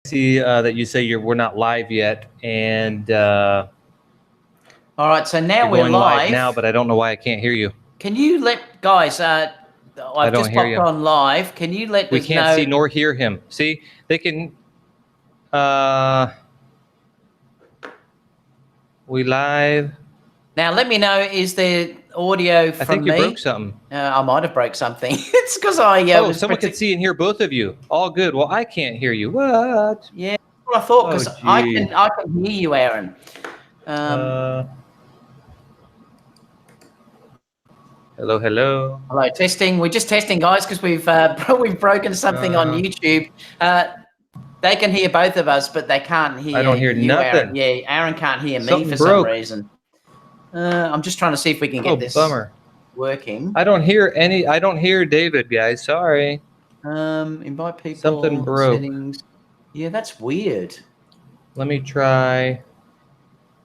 see that you say we're not live yet, and all right. So now we're going live now, but I don't know why I can't hear you. Can you let guys? I've just popped on live. Can you let us know? We can't see nor hear him. See, they can. We live. Now let me know. Is there audio from me? I think you broke something. I might have broke something. It's because I. Someone can see and hear both of you. All good. Well, I can't hear you. What? Yeah, that's what I thought, because I can hear you, Aaron. Hello, hello. Hello, testing. We're just testing, guys, because we've broken something on YouTube. They can hear both of us, but they can't hear. I don't hear you, nothing. Aaron. Yeah, Aaron can't hear me for some reason. I'm just trying to see if we can get this working. I don't hear any. I don't hear David, guys. Sorry. Invite people. Something broke. Settings. Yeah, that's weird. Let me try.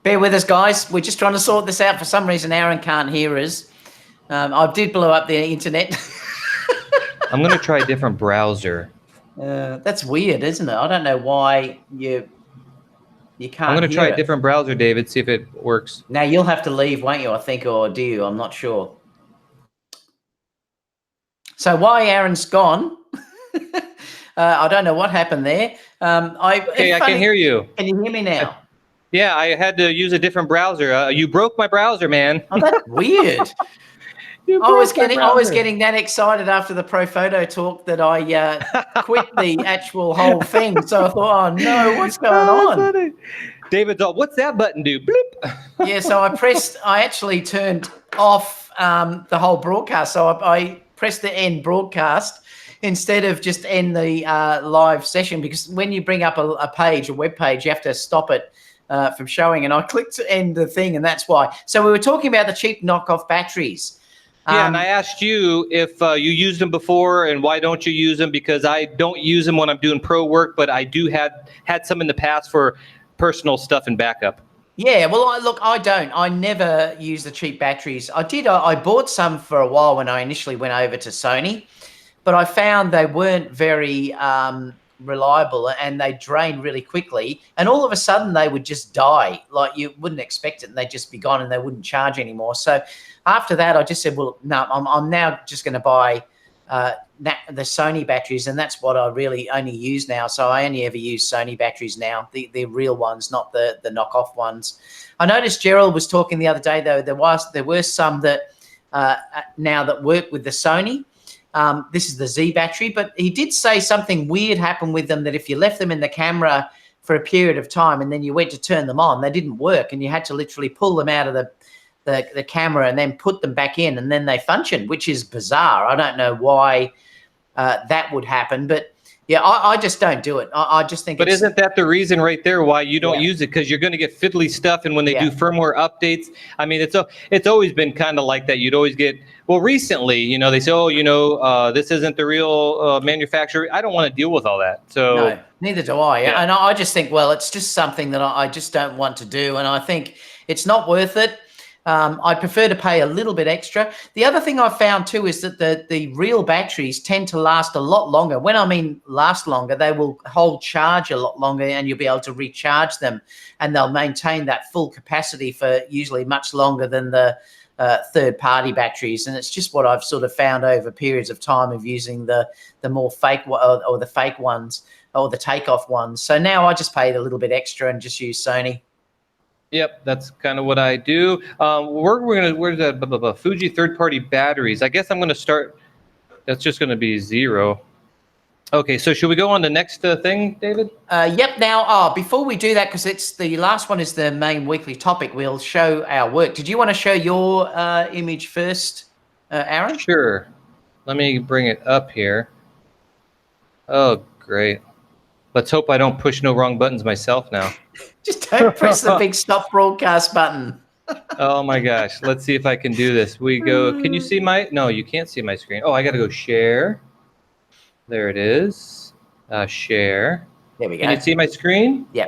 Bear with us, guys. We're just trying to sort this out. For some reason, Aaron can't hear us. I did blow up the internet. I'm going to try a different browser. That's weird, isn't it? I don't know why you can't. I'm going to try a different browser, David, see if it works. Now you'll have to leave, won't you? I think, or do you? I'm not sure. So why Aaron's gone? I don't know what happened there. Okay, I can hear you. Can you hear me now? Yeah, I had to use a different browser. You broke my browser, man. Oh, that's weird. I was getting that excited after the Profoto talk that I quit the actual whole thing. So I thought, oh no, what's going on? Funny. David's all, what's that button do? Bloop. Yeah, so I actually turned off the whole broadcast. So I pressed the end broadcast instead of just end the live session, because when you bring up a page, a web page, you have to stop it from showing. And I clicked to end the thing, and that's why. So we were talking about the cheap knockoff batteries. Yeah, and I asked you if you used them before, and why don't you use them? Because I don't use them when I'm doing pro work, but I do had some in the past for personal stuff and backup. Yeah, well, look, I don't. I never use the cheap batteries. I bought some for a while when I initially went over to Sony, but I found they weren't very reliable, and they drain really quickly, and all of a sudden they would just die. Like, you wouldn't expect it, and they'd just be gone, and they wouldn't charge anymore. So after that, I just said, well, no, I'm now just going to buy the Sony batteries, and that's what I really only use now. So I only ever use Sony batteries now, the real ones, not the knockoff ones. I noticed Gerald was talking the other day, though, there were some that now that work with the Sony. This is the Z battery, but he did say something weird happened with them, that if you left them in the camera for a period of time and then you went to turn them on, they didn't work, and you had to literally pull them out of the camera and then put them back in, and then they function, which is bizarre. I don't know why that would happen, but yeah, I just don't do it. I just think. But isn't that the reason right there why you don't use it? Because you're going to get fiddly stuff, and when they do firmware updates, I mean, it's always been kind of like that. You'd always get, well, recently, they say, oh, this isn't the real manufacturer. I don't want to deal with all that. So no, neither do I. Yeah. And I just think, well, it's just something that I just don't want to do, and I think it's not worth it. I prefer to pay a little bit extra. The other thing I've found too is that the real batteries tend to last a lot longer. When I mean last longer, they will hold charge a lot longer, and you'll be able to recharge them, and they'll maintain that full capacity for usually much longer than the third-party batteries. And it's just what I've sort of found over periods of time of using the more fake or the fake ones or the takeoff ones. So now I just pay a little bit extra and just use Sony. Yep, that's kind of what I do. Where's that? Fuji third-party batteries. I guess I'm going to start. That's just going to be 0. Okay, so should we go on the next thing, David? Yep. Now, before we do that, because it's the last one is the main weekly topic, we'll show our work. Did you want to show your image first, Aaron? Sure. Let me bring it up here. Oh, great. Let's hope I don't push no wrong buttons myself now. Just don't press the big stop broadcast button. Oh my gosh. Let's see if I can do this. We go, can you see no, you can't see my screen. Oh, I got to go share. There it is. Share. There we go. Can you see my screen? Yeah.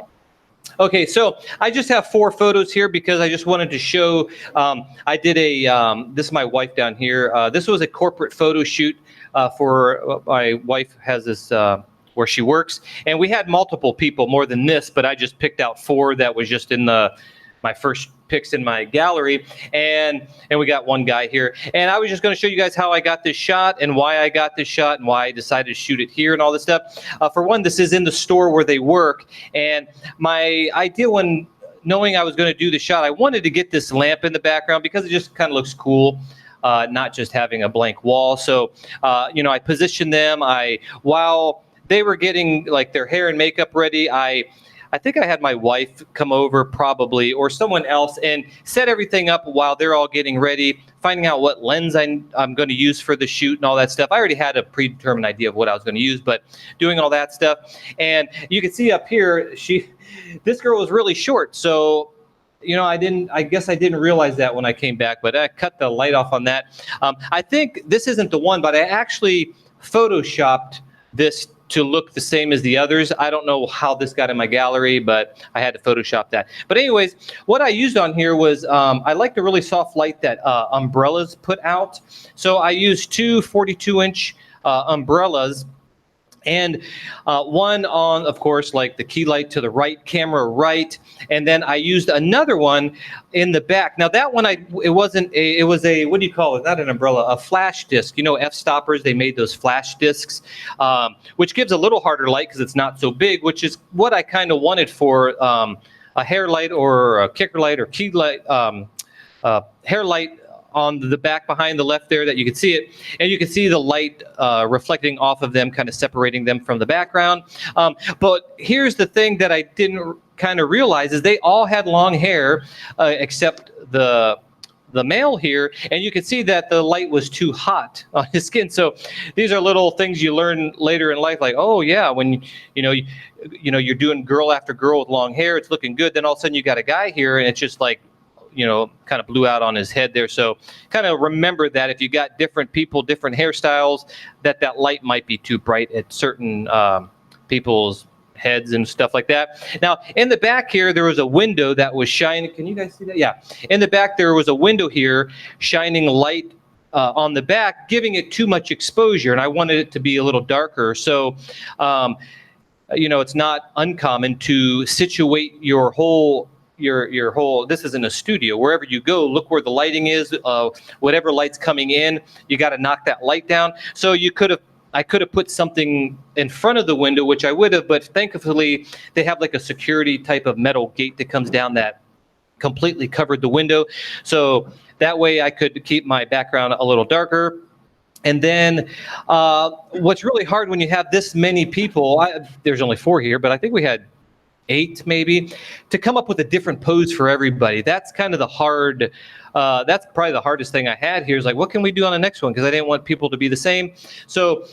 Okay, so I just have 4 photos here because I just wanted to show, I did this is my wife down here. This was a corporate photo shoot for, my wife has this where she works. And we had multiple people, more than this, but I just picked out 4 that was just in my first pics in my gallery, and we got one guy here. And I was just going to show you guys how I got this shot and why I got this shot and why I decided to shoot it here and all this stuff. For one, this is in the store where they work, and my idea when knowing I was going to do the shot, I wanted to get this lamp in the background because it just kind of looks cool, not just having a blank wall. So, you know, I positioned them. While they were getting like their hair and makeup ready, I think I had my wife come over probably, or someone else, and set everything up while they're all getting ready, finding out what lens I'm going to use for the shoot and all that stuff. I already had a predetermined idea of what I was going to use, but doing all that stuff. And you can see up here, this girl was really short. So, you know, I guess I didn't realize that when I came back, but I cut the light off on that. I think this isn't the one, but I actually Photoshopped this to look the same as the others. I don't know how this got in my gallery, but I had to Photoshop that. But anyways, what I used on here was, I like the really soft light that umbrellas put out. So I used 2 42-inch umbrellas, and one on, of course, like the key light to the right, camera right, and then I used another one in the back. Now that one, it was a, what do you call it? Not an umbrella, a flash disc. You know, f-stoppers, they made those flash discs, which gives a little harder light because it's not so big, which is what I kind of wanted for a hair light or a kicker light or key light, hair light on the back behind the left there that you can see it, and you can see the light reflecting off of them, kind of separating them from the background. But here's the thing that I didn't kind of realize is they all had long hair except the male here, and you can see that the light was too hot on his skin. So these are little things you learn later in life, like, oh yeah, when you know you're doing girl after girl with long hair, it's looking good, then all of a sudden you got a guy here and it's just like, you know, kind of blew out on his head there. So kind of remember that if you got different people, different hairstyles, that light might be too bright at certain people's heads and stuff like that. Now, in the back here, there was a window that was shining. Can you guys see that? Yeah. In the back, there was a window here shining light on the back, giving it too much exposure. And I wanted it to be a little darker. So, you know, it's not uncommon to situate your whole this isn't a studio. Wherever you go, look where the lighting is. Whatever light's coming in, you got to knock that light down. So I could have put something in front of the window, which I would have, but thankfully they have like a security type of metal gate that comes down that completely covered the window. So that way I could keep my background a little darker. And then what's really hard when you have this many people, there's only 4 here, but I think we had 8 maybe, to come up with a different pose for everybody. That's kind of the hard, that's probably the hardest thing I had here is like, what can we do on the next one? Because I didn't want people to be the same. So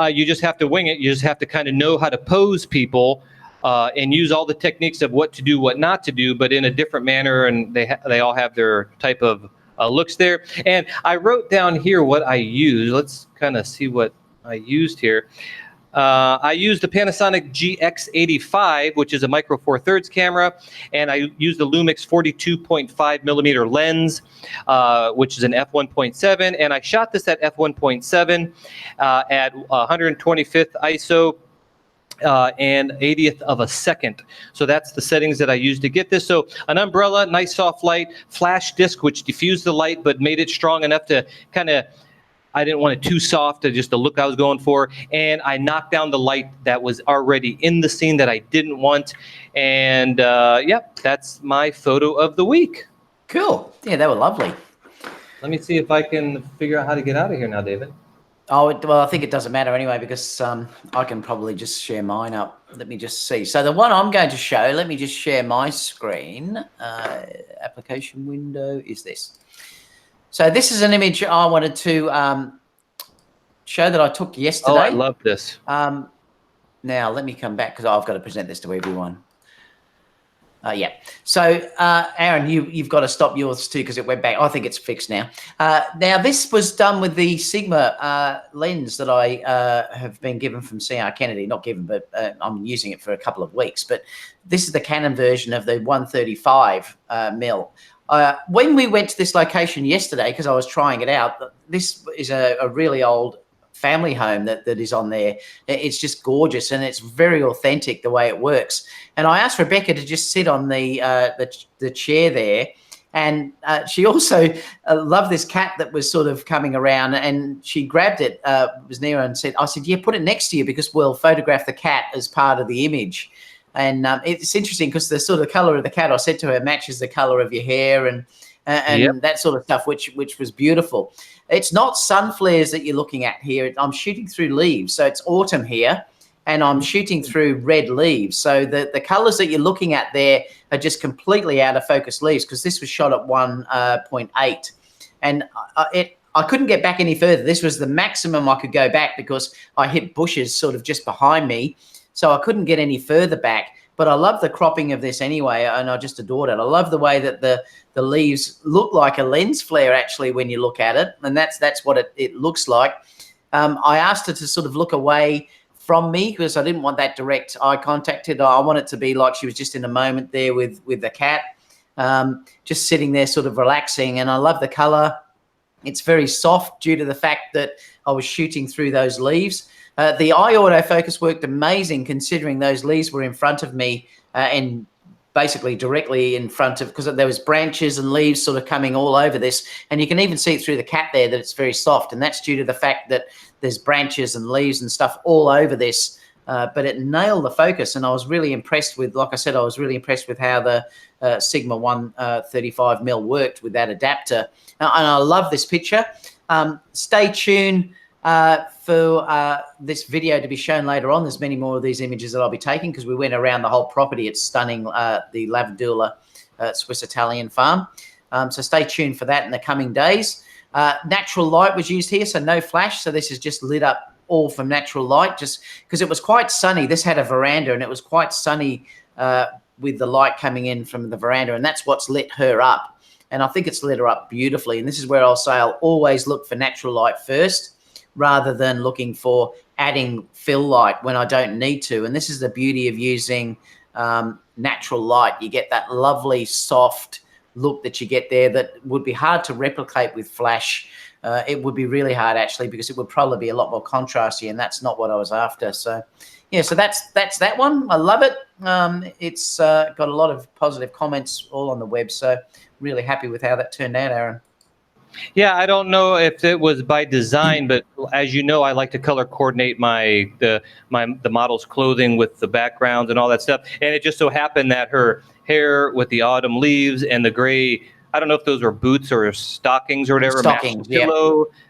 you just have to wing it. You just have to kind of know how to pose people and use all the techniques of what to do, what not to do, but in a different manner. And they all have their type of looks there. And I wrote down here what I used. Let's kind of see what I used here. I used the Panasonic GX85, which is a micro 4/3 camera, and I used the Lumix 42.5 millimeter lens, which is an f1.7, and I shot this at f1.7 at 125th ISO and 80th of a second. So that's the settings that I used to get this. So an umbrella, nice soft light, flash disc, which diffused the light but made it strong enough to kind of, I didn't want it too soft, just the look I was going for. And I knocked down the light that was already in the scene that I didn't want. And yep, that's my photo of the week. Cool. Yeah, they were lovely. Let me see if I can figure out how to get out of here now, David. Oh, well, I think it doesn't matter anyway, because I can probably just share mine up. Let me just see. So the one I'm going to show, let me just share my screen. Application window is this. So this is an image I wanted to show that I took yesterday. Oh, I love this. Now, let me come back because I've got to present this to everyone. Yeah. So, Aaron, you've got to stop yours too because it went back. I think it's fixed now. Now, this was done with the Sigma lens that I have been given from C.R.Kennedy. Not given, but I'm using it for a couple of weeks. But this is the Canon version of the 135 mil. When we went to this location yesterday, because I was trying it out, this is a really old family home that is on there. It's just gorgeous, and it's very authentic the way it works. And I asked Rebecca to just sit on the chair there. And she also loved this cat that was sort of coming around, and she grabbed it, was near her, and said, I said, yeah, put it next to you because we'll photograph the cat as part of the image. And it's interesting because the sort of color of the cat, I said to her, matches the color of your hair and that sort of stuff, which was beautiful. It's not sun flares that you're looking at here. I'm shooting through leaves. So it's autumn here, and I'm shooting through red leaves. So the colors that you're looking at there are just completely out of focus leaves, because this was shot at 1.8. And I couldn't get back any further. This was the maximum I could go back because I hit bushes sort of just behind me. So I couldn't get any further back. But I love the cropping of this anyway, and I just adored it. I love the way that the leaves look like a lens flare, actually, when you look at it. And that's what it looks like. I asked her to sort of look away from me because I didn't want that direct eye contact. I want it to be like she was just in a moment there with the cat, just sitting there sort of relaxing. And I love the color. It's very soft due to the fact that I was shooting through those leaves. The eye autofocus worked amazing considering those leaves were in front of me and basically directly in front of, because there was branches and leaves sort of coming all over this. And you can even see through the cat there that it's very soft. And that's due to the fact that there's branches and leaves and stuff all over this. But it nailed the focus. And I was really impressed with, like I said, I was really impressed with how the Sigma 135mm worked with that adapter. And I love this picture. Stay tuned for this video to be shown later on. There's many more of these images that I'll be taking because we went around the whole property. It's stunning, the Lavandula Swiss Italian farm. So stay tuned for that in the coming days. Natural light was used here, so no flash. So this is just lit up all from natural light, just because it was quite sunny. This had a veranda and it was quite sunny with the light coming in from the veranda, and that's what's lit her up. And I think it's lit her up beautifully. And this is where I'll say I'll always look for natural light first, rather than looking for adding fill light when I don't need to. And this is the beauty of using natural light. You get that lovely soft look that you get there that would be hard to replicate with flash. It would be really hard, actually, because it would probably be a lot more contrasty, and that's not what I was after. So yeah, so that's that one. I love it. It's got a lot of positive comments all on the web, so really happy with how that turned out, Aaron. Yeah, I don't know if it was by design, but as you know, I like to color coordinate the model's clothing with the backgrounds and all that stuff. And it just so happened that her hair with the autumn leaves and the gray, I don't know if those were boots or stockings or whatever. Stockings, yeah.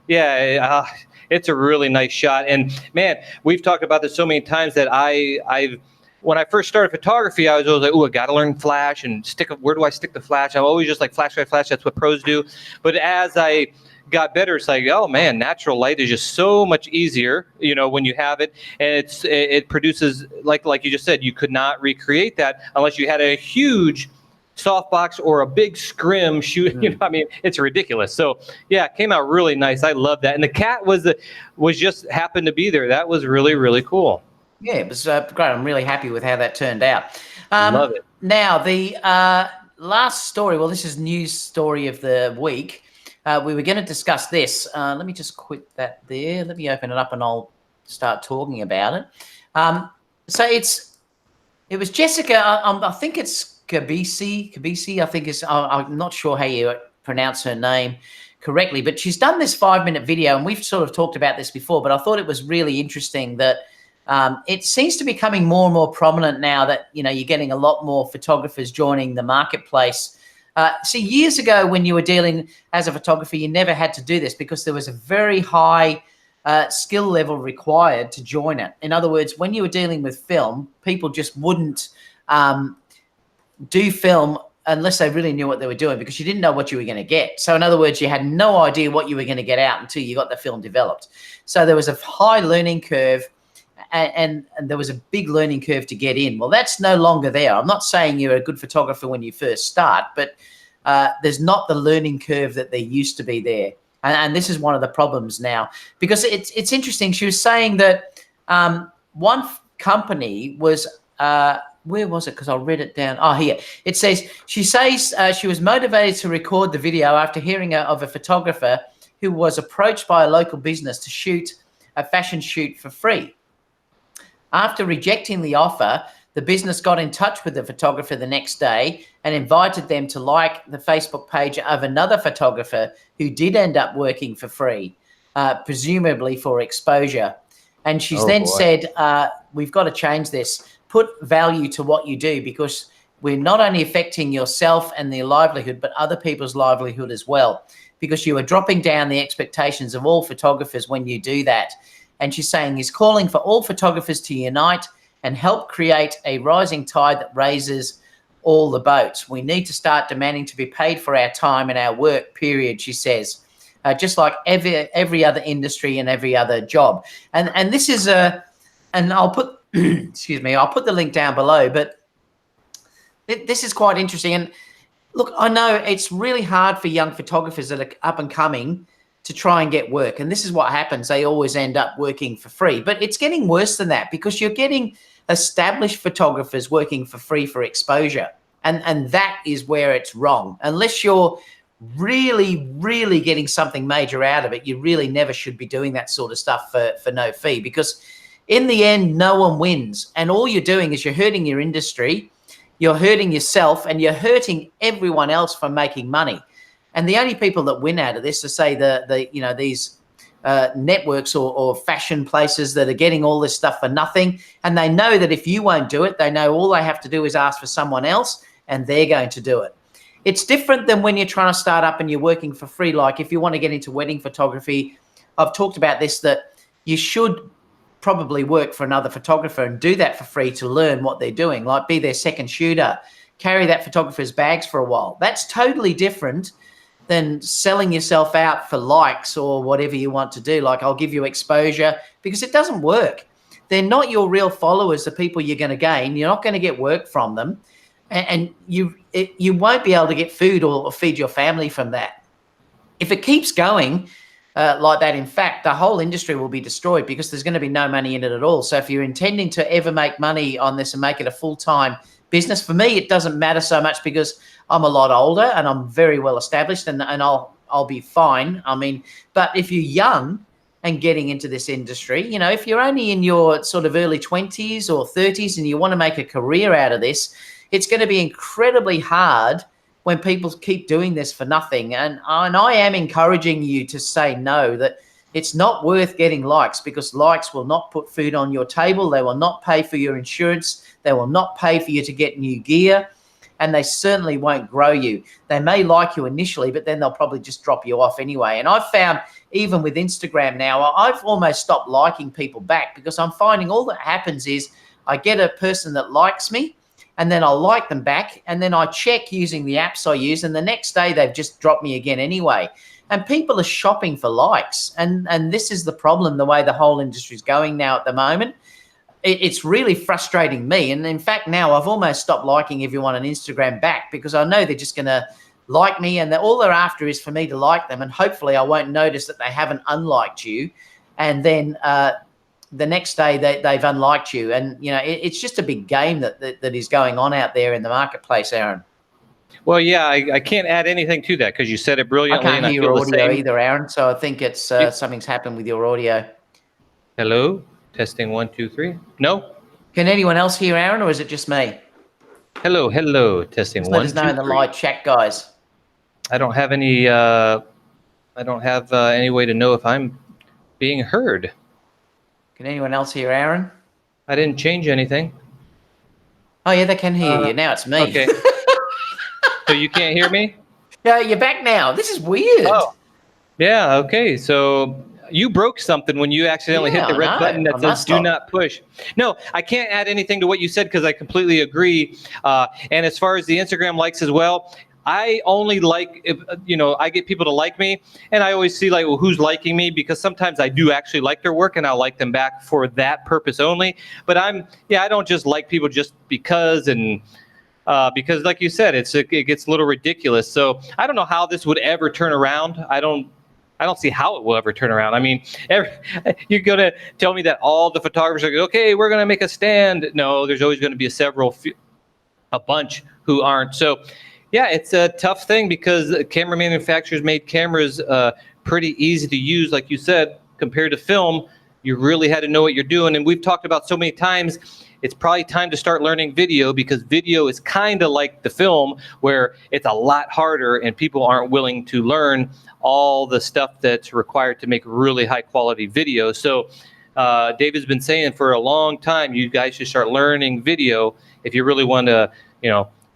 Yeah, it's a really nice shot. And man, we've talked about this so many times that I've when I first started photography, I was always like, oh, I got to learn flash and where do I stick the flash? I'm always just like flash, flash, flash. That's what pros do. But as I got better, it's like, oh man, natural light is just so much easier, when you have it. And it produces, like you just said, you could not recreate that unless you had a huge softbox or a big scrim shoot. I mean, it's ridiculous. So yeah, it came out really nice. I love that. And the cat was just happened to be there. That was really, really cool. Yeah, it was great. I'm really happy with how that turned out. Love it. Now, the last story, well, this is news story of the week. We were going to discuss this. Let me just quit that there. Let me open it up and I'll start talking about it. So it was Jessica, I think it's Kabisi, I think I'm not sure how you pronounce her name correctly, but she's done this 5-minute video, and we've sort of talked about this before, but I thought it was really interesting that it seems to be becoming more and more prominent now that, you're getting a lot more photographers joining the marketplace. See, years ago when you were dealing as a photographer, you never had to do this because there was a very high skill level required to join it. In other words, when you were dealing with film, people just wouldn't do film unless they really knew what they were doing, because you didn't know what you were going to get. So in other words, you had no idea what you were going to get out until you got the film developed. So there was a high learning curve. And there was a big learning curve to get in. Well, that's no longer there. I'm not saying you're a good photographer when you first start, but there's not the learning curve that there used to be there. And this is one of the problems now, because it's interesting. She was saying that one company was, where was it? Because I read it down. Oh, here. It says, she says she was motivated to record the video after hearing of a photographer who was approached by a local business to shoot a fashion shoot for free. After rejecting the offer, the business got in touch with the photographer the next day and invited them to like the Facebook page of another photographer who did end up working for free, presumably for exposure. And she's said, we've got to change this. Put value to what you do, because we're not only affecting yourself and their livelihood, but other people's livelihood as well, because you are dropping down the expectations of all photographers when you do that. And she's saying he's calling for all photographers to unite and help create a rising tide that raises all the boats. We need to start demanding to be paid for our time and our work, period, she says, just like every other industry and every other job. And this is and I'll put, excuse me, I'll put the link down below, but this is quite interesting. And look, I know it's really hard for young photographers that are up and coming to try and get work. And this is what happens. They always end up working for free. But it's getting worse than that, because you're getting established photographers working for free for exposure. And that is where it's wrong. Unless you're really, really getting something major out of it, you really never should be doing that sort of stuff for no fee, because in the end, no one wins. And all you're doing is you're hurting your industry, you're hurting yourself, and you're hurting everyone else from making money. And the only people that win out of this are, say, these networks or fashion places that are getting all this stuff for nothing. And they know that if you won't do it, they know all they have to do is ask for someone else, and they're going to do it. It's different than when you're trying to start up and you're working for free. Like if you want to get into wedding photography, I've talked about this, that you should probably work for another photographer and do that for free to learn what they're doing, like be their second shooter, carry that photographer's bags for a while. That's totally different than selling yourself out for likes or whatever you want to do. Like, I'll give you exposure, because it doesn't work. They're not your real followers, the people you're going to gain. You're not going to get work from them. And you won't be able to get food or feed your family from that. If it keeps going like that, in fact, the whole industry will be destroyed, because there's going to be no money in it at all. So if you're intending to ever make money on this and make it a full-time business, for me, it doesn't matter so much, because I'm a lot older and I'm very well established, and I'll be fine. I mean, but if you're young and getting into this industry, you know, if you're only in your sort of early 20s or 30s and you want to make a career out of this, it's going to be incredibly hard when people keep doing this for nothing. And I am encouraging you to say no, that it's not worth getting likes, because likes will not put food on your table. They will not pay for your insurance. They will not pay for you to get new gear. And they certainly won't grow you. They may like you initially, but then they'll probably just drop you off anyway. And I've found, even with Instagram now, I've almost stopped liking people back, because I'm finding all that happens is I get a person that likes me, and then I'll like them back, and then I check using the apps I use, and the next day they've just dropped me again anyway. And people are shopping for likes. And this is the problem, the way the whole industry is going now at the moment. It's really frustrating me. And in fact, now I've almost stopped liking everyone on Instagram back, because I know they're just going to like me, and all they're after is for me to like them. And hopefully I won't notice that they haven't unliked you. And then the next day they've unliked you. And, you know, it's just a big game that is going on out there in the marketplace, Aron. Well, yeah, I can't add anything to that, because you said it brilliantly. I can't hear your audio either, Aron. So I think it's something's happened with your audio. Hello? Testing 1, 2, 3. No? Can anyone else hear Aron, or is it just me? Hello. Testing 1, 2, 3. Let us know in the live chat, guys. I don't have any any way to know if I'm being heard. Can anyone else hear Aron? I didn't change anything. Oh yeah, they can hear you. Now it's me. Okay. So you can't hear me? Yeah, you're back now. This is weird. Oh. Yeah, okay. So you broke something when you accidentally hit the red button that says do not push. No, I can't add anything to what you said, because I completely agree. And as far as the Instagram likes as well, I only like, if, I get people to like me, and I always see like, well, who's liking me, because sometimes I do actually like their work and I'll like them back for that purpose only. But I don't just like people just because, and because like you said, it gets a little ridiculous. So I don't know how this would ever turn around. I don't see how it will ever turn around. I mean, you're going to tell me that all the photographers are, okay, we're going to make a stand. No, there's always going to be a bunch who aren't. So yeah, it's a tough thing, because camera manufacturers made cameras pretty easy to use, like you said, compared to film. You really had to know what you're doing. And we've talked about so many times, it's probably time to start learning video, because video is kind of like the film, where it's a lot harder and people aren't willing to learn all the stuff that's required to make really high quality video. So David's been saying for a long time, you guys should start learning video if you really want to,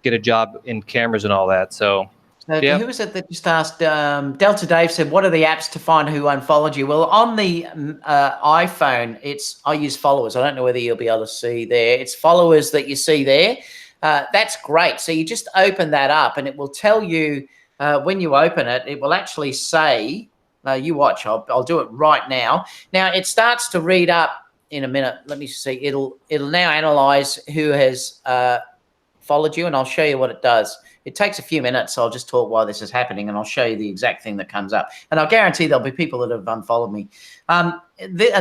get a job in cameras and all that. So yeah. Who was it that just asked? Delta Dave said, "What are the apps to find who unfollowed you?" Well, on the iPhone, I use followers. I don't know whether you'll be able to see there. It's followers that you see there. That's great. So you just open that up, and it will tell you when you open it. It will actually say, "You watch. I'll do it right now." Now it starts to read up in a minute. Let me see. It'll now analyze who has followed you, and I'll show you what it does. It takes a few minutes, so I'll just talk while this is happening, and I'll show you the exact thing that comes up. And I'll guarantee there'll be people that have unfollowed me. And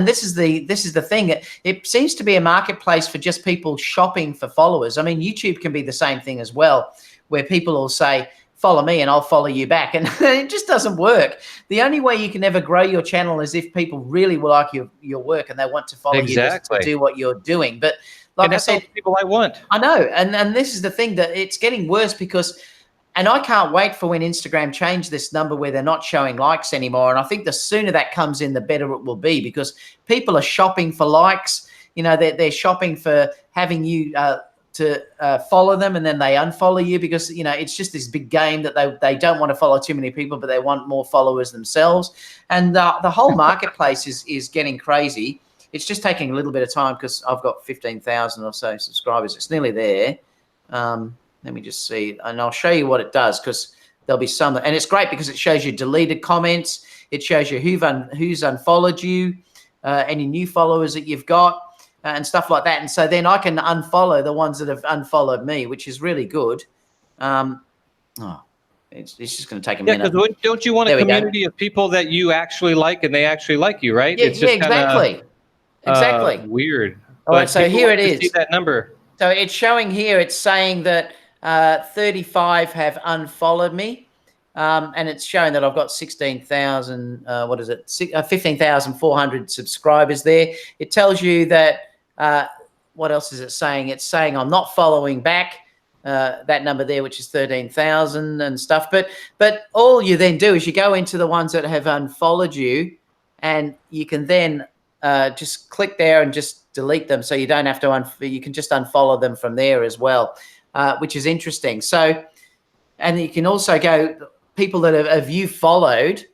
this is the thing. It seems to be a marketplace for just people shopping for followers. I mean, YouTube can be the same thing as well, where people will say, "Follow me and I'll follow you back." And it just doesn't work. The only way you can ever grow your channel is if people really will like your work and they want to follow you to do what you're doing. But like I said, people I want. I know. And this is the thing, that it's getting worse because, and I can't wait for when Instagram change this number where they're not showing likes anymore. And I think the sooner that comes in, the better it will be, because people are shopping for likes. They're shopping for having you to follow them, and then they unfollow you because, it's just this big game that they don't want to follow too many people, but they want more followers themselves. And the whole marketplace is getting crazy. It's just taking a little bit of time because I've got 15,000 or so subscribers. It's nearly there. Let me just see. And I'll show you what it does, because there'll be some. And it's great because it shows you deleted comments. It shows you who's unfollowed you, any new followers that you've got, and stuff like that. And so then I can unfollow the ones that have unfollowed me, which is really good. It's just going to take a minute. Yeah, because don't you want a community of people that you actually like and they actually like you, right? Yeah, exactly. Exactly. Weird. All right, so here it is. See that number. So it's showing here, it's saying that 35 have unfollowed me. And it's showing that I've got 16,000, 15,400 subscribers there. It tells you that, what else is it saying? It's saying I'm not following back. That number there, which is 13,000 and stuff. But all you then do is you go into the ones that have unfollowed you, and you can then just click there and just delete them, so you don't have to. You can just unfollow them from there as well, which is interesting. So, and you can also go people that have you followed.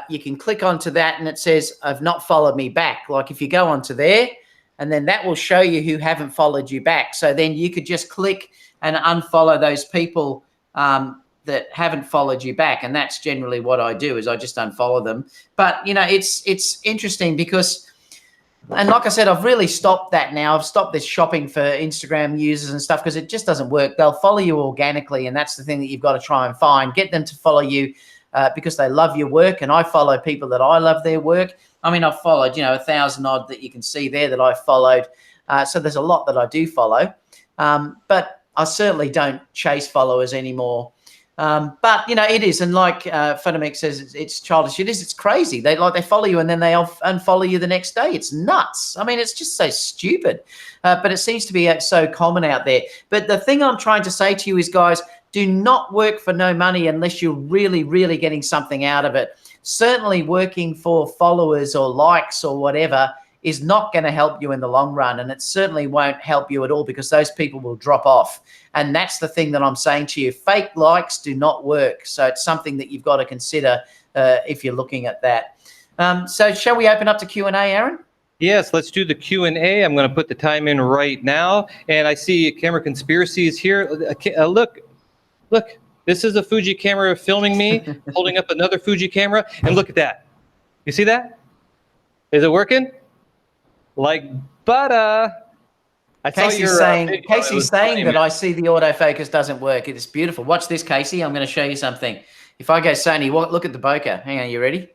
You can click onto that, and it says "I've not followed me back." Like if you go onto there, and then that will show you who haven't followed you back. So then you could just click and unfollow those people that haven't followed you back. And that's generally what I do, is I just unfollow them. But, it's interesting because, and like I said, I've really stopped that now. I've stopped this shopping for Instagram users and stuff because it just doesn't work. They'll follow you organically, and that's the thing that you've got to try and find. Get them to follow you because they love your work, and I follow people that I love their work. I mean, I've followed, 1,000 odd that you can see there that I've followed. So there's a lot that I do follow. But I certainly don't chase followers anymore. But it is, and like Photomix says, it's childish. It is. It's crazy. They follow you and then they unfollow you the next day. It's nuts. I mean, it's just so stupid. But it seems to be so common out there. But the thing I'm trying to say to you is, guys, do not work for no money unless you're really, really getting something out of it. Certainly, working for followers or likes or whatever is not going to help you in the long run, and it certainly won't help you at all because those people will drop off. And that's the thing that I'm saying to you. Fake likes do not work. So it's something that you've got to consider if you're looking at that. So shall we open up to Q&A, Aron? Yes, let's do the Q&A. I'm going to put the time in right now. And I see Camera Conspiracy is here. Look, this is a Fuji camera filming me, holding up another Fuji camera. And look at that. You see that? Is it working? Like butter. Casey's saying that I see the autofocus doesn't work. It's beautiful. Watch this, Casey. I'm going to show you something. If I go Sony, look at the bokeh. Hang on, you ready?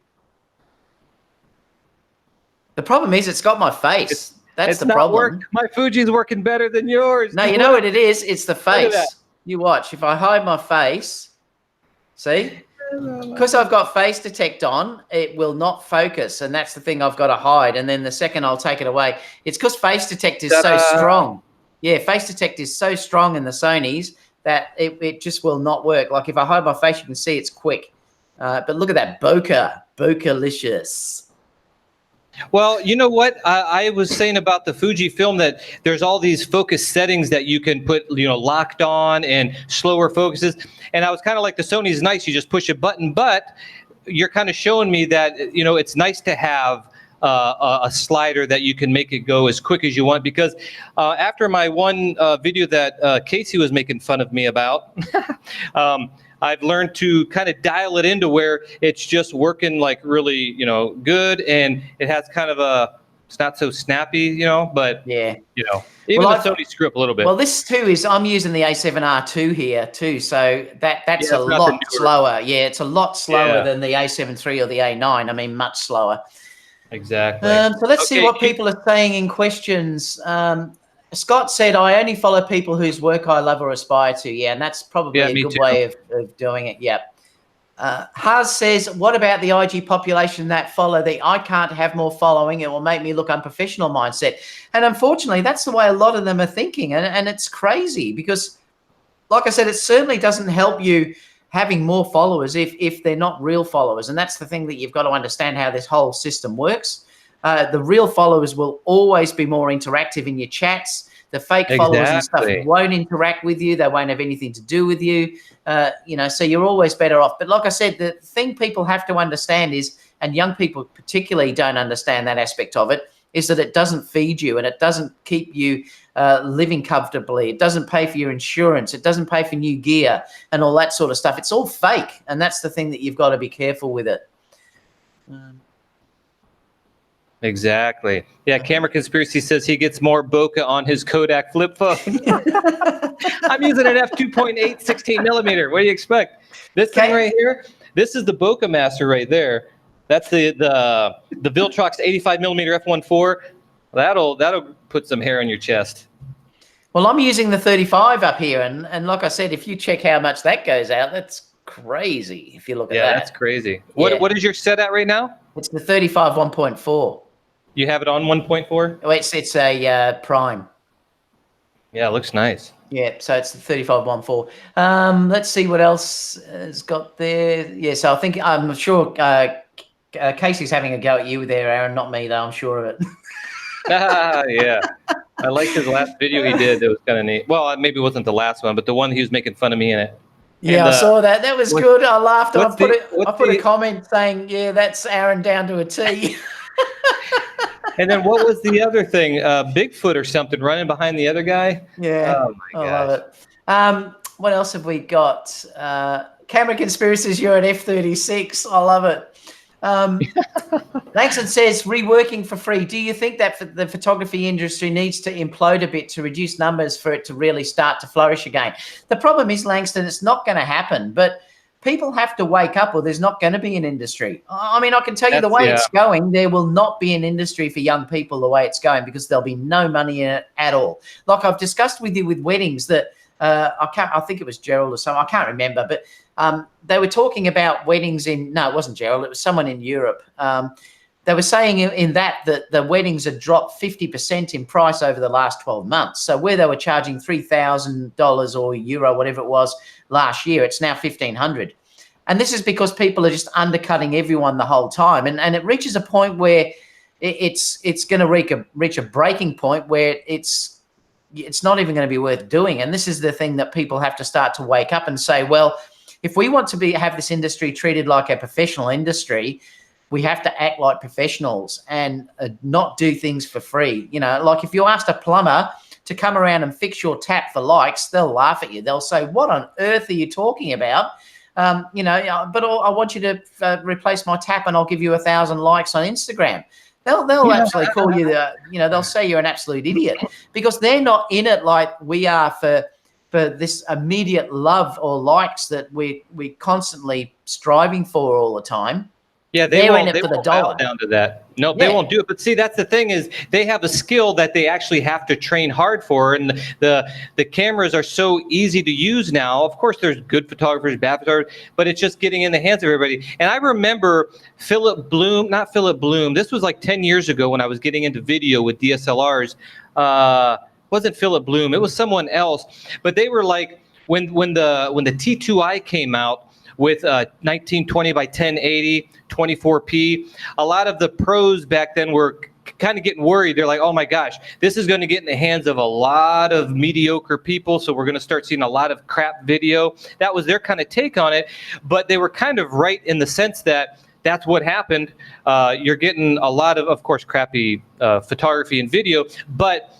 The problem is it's got my face. That's the problem. My Fuji's working better than yours. No, you know what it is? It's the face. You watch. If I hide my face, see? because I've got face detect on, it will not focus, and that's the thing I've got to hide. And then the second I'll take it away, it's because face detect is so strong. Yeah, face detect is so strong in the Sonys that it just will not work. Like if I hide my face, you can see it's quick. But look at that bokeh-licious. Well, you know what? I was saying about the Fuji film that there's all these focus settings that you can put, locked on and slower focuses. And I was kind of like, the Sony's nice. You just push a button, but you're kind of showing me that, it's nice to have a slider that you can make it go as quick as you want. Because after my one video that Casey was making fun of me about, I've learned to kind of dial it into where it's just working like really, good, and it has kind of it's not so snappy, but yeah, even the Sony screw up a little bit. Well, this too is, I'm using the A7R2 here too, so that's a lot slower. Yeah, it's a lot slower than the A7 III or the A9. I mean, much slower. Exactly. So let's see what people are saying in questions. Scott said, I only follow people whose work I love or aspire to. Yeah, and that's probably a good way of doing it. Yep. Haz says, what about the IG population that follow the I can't have more following, it will make me look unprofessional mindset? And unfortunately, that's the way a lot of them are thinking. And it's crazy because, like I said, it certainly doesn't help you having more followers if they're not real followers. And that's the thing that you've got to understand how this whole system works. The real followers will always be more interactive in your chats. The fake followers and stuff won't interact with you. They won't have anything to do with you. So you're always better off. But like I said, the thing people have to understand is, and young people particularly don't understand that aspect of it, is that it doesn't feed you and it doesn't keep you living comfortably. It doesn't pay for your insurance. It doesn't pay for new gear and all that sort of stuff. It's all fake. And that's the thing that you've got to be careful with it. Exactly. Yeah, Camera Conspiracy says he gets more bokeh on his Kodak flip phone. I'm using an f2.8 16 millimeter. What do you expect? This thing right here, this is the bokeh master right there. That's the Viltrox 85 millimeter f1.4. That'll put some hair on your chest. Well, I'm using the 35 up here, and like I said, if you check how much that goes out, that's crazy. If you look at that, that's crazy. What is your set at right now? It's the 35 1.4. You have it on 1.4? Oh, it's a prime. Yeah, it looks nice. Yeah, so it's the 35 1.4. Let's see what else has got there. Yeah, so I'm sure Casey's having a go at you there, Aaron, not me though. I'm sure of it. Yeah. I liked his last video he did. It was kind of neat. Well, maybe it wasn't the last one, but the one he was making fun of me in it. Yeah, I saw that. That was good. I laughed. I put a comment saying, yeah, that's Aaron down to a T. And then what was the other thing? Bigfoot or something running behind the other guy? Yeah. Oh, my gosh. I love it. What else have we got? Camera Conspiracies, you're at F36. I love it. Langston says, reworking for free. Do you think that the photography industry needs to implode a bit to reduce numbers for it to really start to flourish again? The problem is, Langston, it's not going to happen, but people have to wake up or there's not going to be an industry. I mean, I can tell you the way it's going, there will not be an industry for young people the way it's going because there'll be no money in it at all. Like I've discussed with you with weddings that I think it was Gerald or someone, I can't remember, but they were talking about weddings no, it wasn't Gerald, it was someone in Europe. They were saying in that the weddings had dropped 50% in price over the last 12 months. So where they were charging $3,000 or euro, whatever it was last year, it's now $1,500. And this is because people are just undercutting everyone the whole time. And it reaches a point where it's going to reach a breaking point where it's not even going to be worth doing. And this is the thing that people have to start to wake up and say, well, if we want to have this industry treated like a professional industry, we have to act like professionals and not do things for free. Like if you asked a plumber to come around and fix your tap for likes, they'll laugh at you. They'll say, what on earth are you talking about? But I want you to replace my tap and I'll give you 1,000 likes on Instagram. They'll actually call you they'll say you're an absolute idiot because they're not in it like we are for this immediate love or likes that we're constantly striving for all the time. Yeah, They're in it they for the won't bow dollar. down to that. No, they Yeah. won't do it. But see, that's the thing is they have a skill that they actually have to train hard for. And the cameras are so easy to use now. Of course, there's good photographers, bad photographers, but it's just getting in the hands of everybody. And I remember not Philip Bloom. This was like 10 years ago when I was getting into video with DSLRs. Wasn't Philip Bloom. It was someone else. But they were like, when the T2i came out, with 1920 by 1080, 24p. A lot of the pros back then were kind of getting worried. They're like, oh my gosh, this is going to get in the hands of a lot of mediocre people. So we're going to start seeing a lot of crap video. That was their kind of take on it. But they were kind of right in the sense that that's what happened. You're getting a lot of course, crappy photography and video, but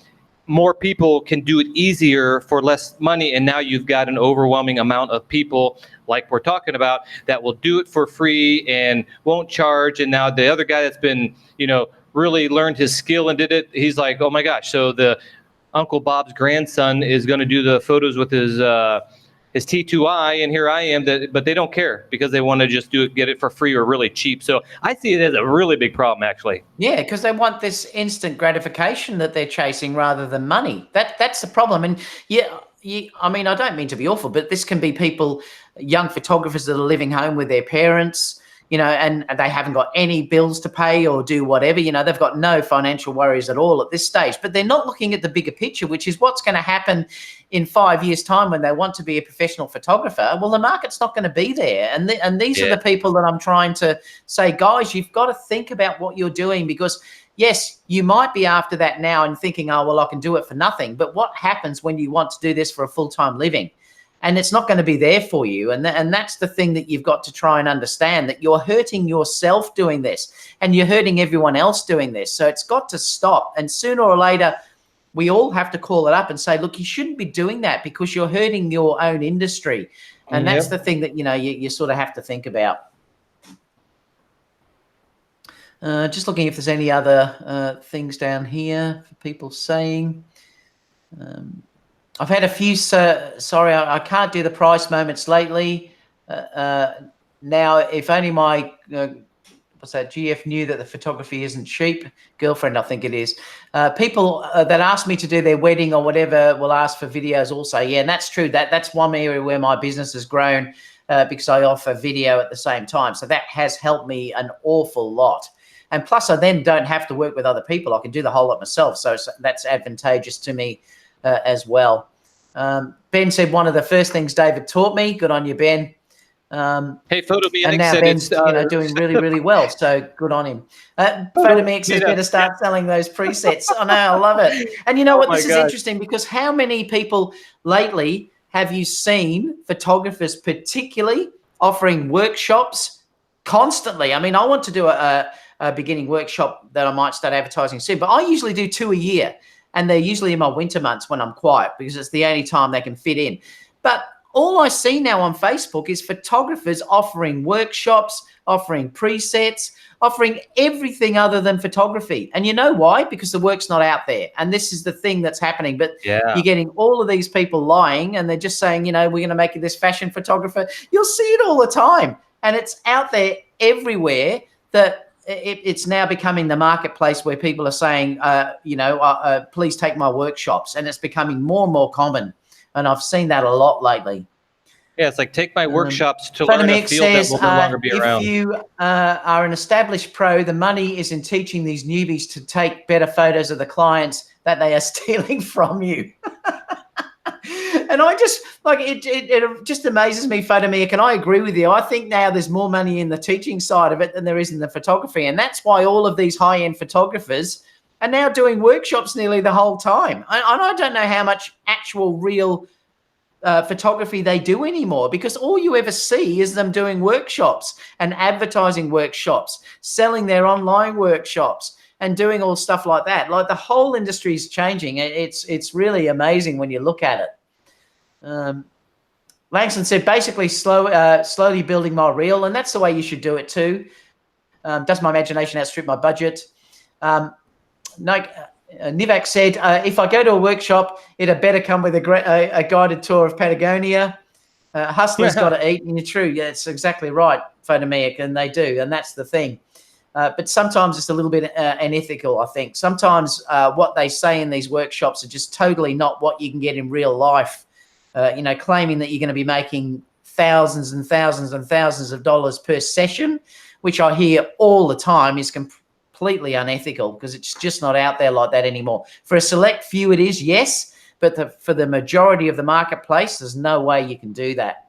more people can do it easier for less money. And now you've got an overwhelming amount of people like we're talking about that will do it for free and won't charge. And now the other guy that's been, really learned his skill and did it, he's like, oh my gosh. So the Uncle Bob's grandson is going to do the photos with his T2i, and here I am, but they don't care because they want to just get it for free or really cheap. So I see it as a really big problem, actually. Yeah, because they want this instant gratification that they're chasing rather than money. That's the problem. And I mean, I don't mean to be awful, but this can be people, young photographers that are living home with their parents, and they haven't got any bills to pay or do whatever. They've got no financial worries at all at this stage, but they're not looking at the bigger picture, which is what's going to happen in 5 years' time when they want to be a professional photographer. Well, the market's not going to be there. And these are the people that I'm trying to say, guys, you've got to think about what you're doing, because yes, you might be after that now and thinking, oh, well, I can do it for nothing. But what happens when you want to do this for a full-time living? And it's not going to be there for you. And that's the thing that you've got to try and understand, that you're hurting yourself doing this and you're hurting everyone else doing this. So it's got to stop. And sooner or later, we all have to call it up and say, look, you shouldn't be doing that because you're hurting your own industry. And that's the thing that, you sort of have to think about. Just looking if there's any other things down here for people saying. I've had a few, sorry, I can't do the price moments lately. Now, if only my, GF knew that the photography isn't cheap. Girlfriend, I think it is. People that ask me to do their wedding or whatever will ask for videos also. Yeah, and that's true. That's one area where my business has grown because I offer video at the same time. So that has helped me an awful lot. And plus, I then don't have to work with other people. I can do the whole lot myself. So that's advantageous to me as well. Ben said one of the first things David taught me. Good on you, Ben. Hey, PhotoMX and now said Ben's it's doing really, really well. So good on him. PhotoMX says better start selling those presets. I know, I love it. And you know what? This is interesting because how many people lately have you seen, photographers particularly, offering workshops constantly? I mean, I want to do a beginning workshop that I might start advertising soon, but I usually do 2 a year. And they're usually in my winter months when I'm quiet because it's the only time they can fit in. But all I see now on Facebook is photographers offering workshops, offering presets, offering everything other than photography. And you know why? Because the work's not out there. And this is the thing that's happening. But you're getting all of these people lying and they're just saying, we're going to make you this fashion photographer. You'll see it all the time. And it's out there everywhere that it's now becoming the marketplace where people are saying, please take my workshops. And it's becoming more and more common. And I've seen that a lot lately. Yeah, it's like take my workshops to learn a field that will no longer be around. If you are an established pro, the money is in teaching these newbies to take better photos of the clients that they are stealing from you. And I just like it just amazes me, PhotoMX, and I agree with you. I think now there's more money in the teaching side of it than there is in the photography. And that's why all of these high-end photographers are now doing workshops nearly the whole time. And I don't know how much actual real photography they do anymore, because all you ever see is them doing workshops and advertising workshops, selling their online workshops and doing all stuff like that. Like the whole industry is changing. It's really amazing when you look at it. Langston said, basically slowly building my reel, and that's the way you should do it too. Does my imagination outstrip my budget? Nivak said, if I go to a workshop, it had better come with a guided tour of Patagonia. Hustlers got to eat, and you're true. Yeah, it's exactly right, Photomaic, and they do, and that's the thing. But sometimes it's a little bit unethical, I think. Sometimes what they say in these workshops are just totally not what you can get in real life. You know, claiming that you're going to be making thousands and thousands and thousands of dollars per session, which I hear all the time, is completely unethical, because it's just not out there like that anymore. For a select few it is, yes, but for the majority of the marketplace, there's no way you can do that.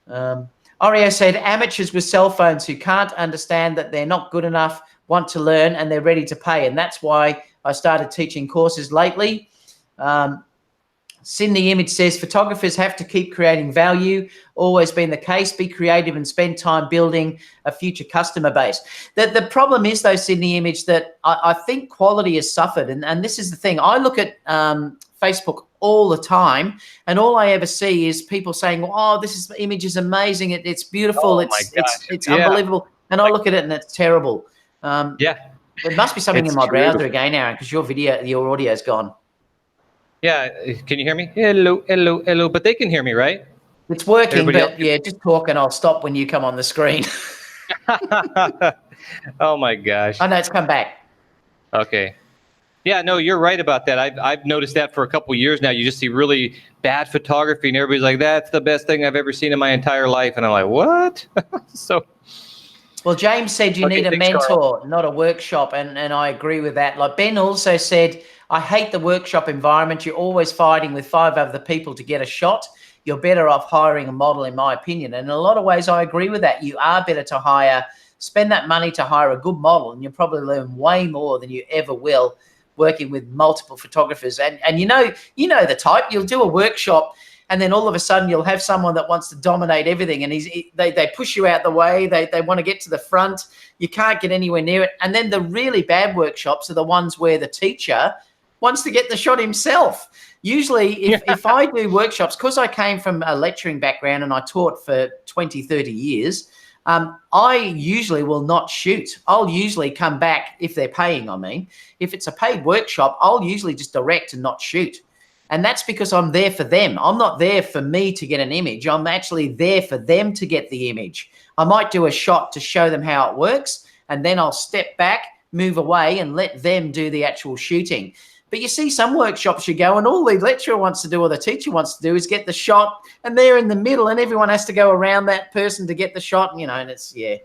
Oreo said, amateurs with cell phones who can't understand that they're not good enough, want to learn, and they're ready to pay. And that's why I started teaching courses lately. Sydney Image says, photographers have to keep creating value. Always been the case. Be creative and spend time building a future customer base. The problem is, though, Sydney Image, that I think quality has suffered. And this is the thing. I look at Facebook all the time, and all I ever see is people saying, oh, this image is amazing. It's beautiful. It's unbelievable. And I look at it and it's terrible. Yeah. There must be something in my browser again, Aaron, because your audio's gone. Yeah, can you hear me? Hello, hello, hello. But they can hear me, right? It's working, but yeah, just talk and I'll stop when you come on the screen. Oh my gosh. I know it's come back. Okay. Yeah, no, you're right about that. I've noticed that for a couple of years now. You just see really bad photography, and everybody's like, "That's the best thing I've ever seen in my entire life," and I'm like, "What?" So. Well, James said you need a mentor, not a workshop, and I agree with that. Like Ben also said, I hate the workshop environment. You're always fighting with 5 other people to get a shot. You're better off hiring a model, in my opinion. And in a lot of ways, I agree with that. You are better to spend that money to hire a good model, and you'll probably learn way more than you ever will working with multiple photographers. And you know the type. You'll do a workshop, and then all of a sudden you'll have someone that wants to dominate everything, and they push you out the way. They want to get to the front. You can't get anywhere near it. And then the really bad workshops are the ones where the teacher wants to get the shot himself. Usually, if I do workshops, because I came from a lecturing background and I taught for 20, 30 years, I usually will not shoot. I'll usually come back, if they're paying, I mean. If it's a paid workshop, I'll usually just direct and not shoot. And that's because I'm there for them. I'm not there for me to get an image. I'm actually there for them to get the image. I might do a shot to show them how it works, and then I'll step back, move away, and let them do the actual shooting. But you see some workshops you go, and all the lecturer wants to do or the teacher wants to do is get the shot, and they're in the middle, and everyone has to go around that person to get the shot. And, and it's, in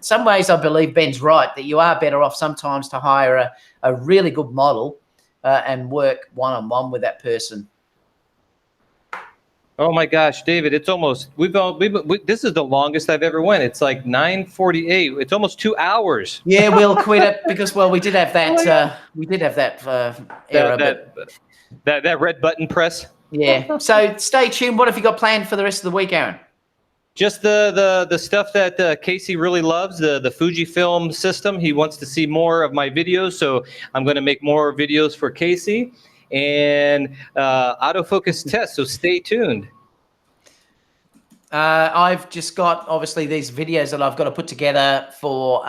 some ways I believe Ben's right, that you are better off sometimes to hire a really good model and work one-on-one with that person. Oh my gosh, David, it's almost, this is the longest I've ever went. It's like 9:48. It's almost 2 hours. Yeah, we'll quit it because, well, we did have that, error. That red button press. Yeah. So stay tuned. What have you got planned for the rest of the week, Aaron? Just the stuff that Casey really loves, the Fuji film system. He wants to see more of my videos, so I'm going to make more videos for Casey. And autofocus test, so stay tuned. I've just got, obviously, these videos that I've got to put together for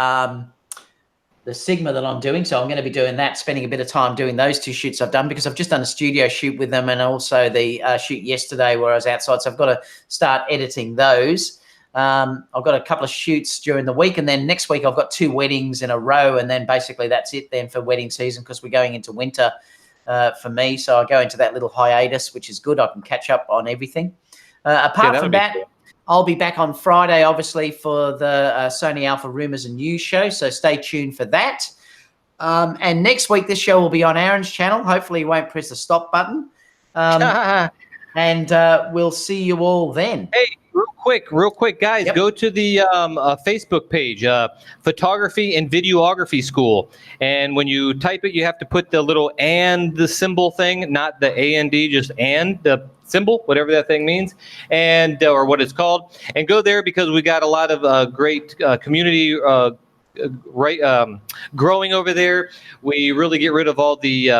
the Sigma that I'm doing. So I'm going to be doing that, spending a bit of time doing those 2 shoots I've done, because I've just done a studio shoot with them, and also the shoot yesterday where I was outside. So I've got to start editing those. I've got a couple of shoots during the week, and then next week I've got 2 weddings in a row, and then basically that's it then for wedding season, because we're going into winter for me. So I go into that little hiatus, which is good. I can catch up on everything. Apart from that, cool. I'll be back on Friday, obviously, for the Sony Alpha Rumors and News show. So stay tuned for that. And next week, this show will be on Aron's channel. Hopefully he won't press the stop button. And we'll see you all then. Hey, real quick, guys, go to the Facebook page, Photography and Videography School. And when you type it, you have to put the little and the symbol thing, not the A-N-D, just and the symbol, whatever that thing means, and or what it's called. And go there, because we got a lot of great community growing over there. We really get rid of all the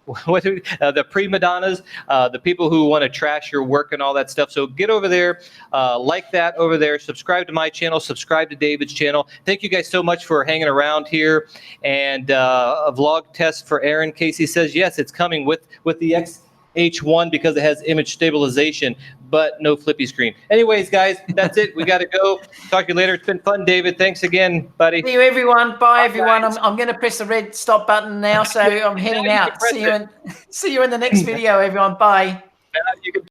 the prima donnas, the people who want to trash your work and all that stuff. So get over there, like that over there, subscribe to my channel, subscribe to David's channel. Thank you guys so much for hanging around here. And a vlog test for Aron. Casey says, yes, it's coming with the X-H1 because it has image stabilization. but no flippy screen. Anyways, guys, that's it. We got to go. Talk to you later. It's been fun, David. Thanks again, buddy. See you, everyone. Bye, everyone. I'm going to press the red stop button now, so I'm heading out. See you in the next video, everyone. Bye. You can